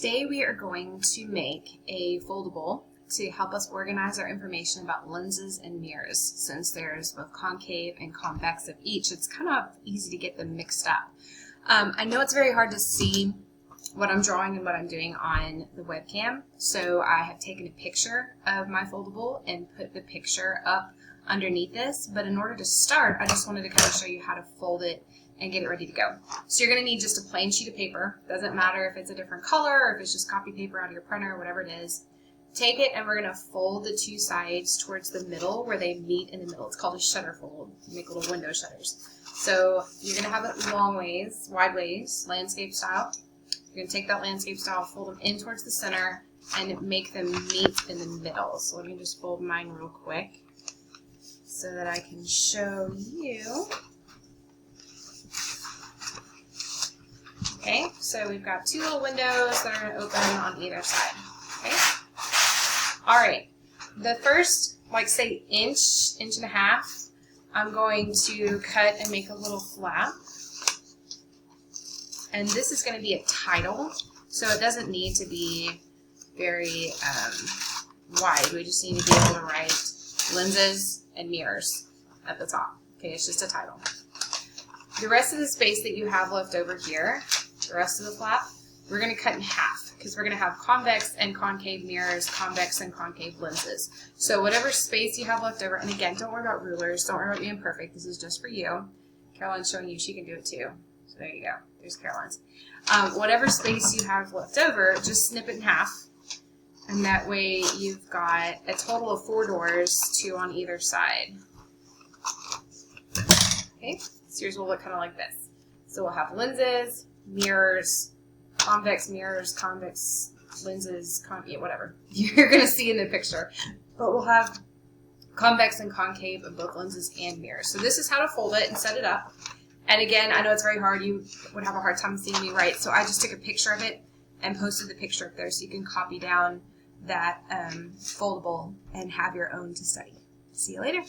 Today we are going to make a foldable to help us organize our information about lenses and mirrors. Since there's both concave and convex of each, it's kind of easy to get them mixed up. I know it's very hard to see what I'm drawing and what I'm doing on the webcam, so I have taken a picture of my foldable and put the picture up underneath this, but in order to start, I just wanted to kind of show you how to fold it and get it ready to go. So you're going to need just a plain sheet of paper. Doesn't matter if it's a different color or if it's just copy paper out of your printer or whatever it is. Take it and we're going to fold the two sides towards the middle where they meet in the middle. It's called a shutter fold. You make little window shutters. So you're going to have it long ways, wide ways, landscape style. You're going to take that landscape style, fold them in towards the center, and make them meet in the middle. So let me just fold mine real quick so that I can show you. Okay, so we've got two little windows that are going to open on either side. Okay. All right. The first, like say inch and a half, I'm going to cut and make a little flap. And this is going to be a title, so it doesn't need to be very wide. We just need to be able to write lenses and mirrors at the top. Okay, it's just a title. The rest of the space that you have left over here, the rest of the flap, we're going to cut in half because we're going to have convex and concave mirrors, convex and concave lenses. So whatever space you have left over, and again, don't worry about rulers, don't worry about being perfect, this is just for you. Caroline's showing you she can do it too. So there you go, there's Caroline's. Whatever space you have left over, just snip it in half, and that way you've got a total of 4 doors, 2 on either side. Okay, so yours will look kind of like this. So we'll have lenses, mirrors, convex lenses, whatever you're going to see in the picture. But we'll have convex and concave of both lenses and mirrors. So this is how to fold it and set it up. And again, I know it's very hard. You would have a hard time seeing me write, so I just took a picture of it and posted the picture up there so you can copy down that foldable and have your own to study. See you later.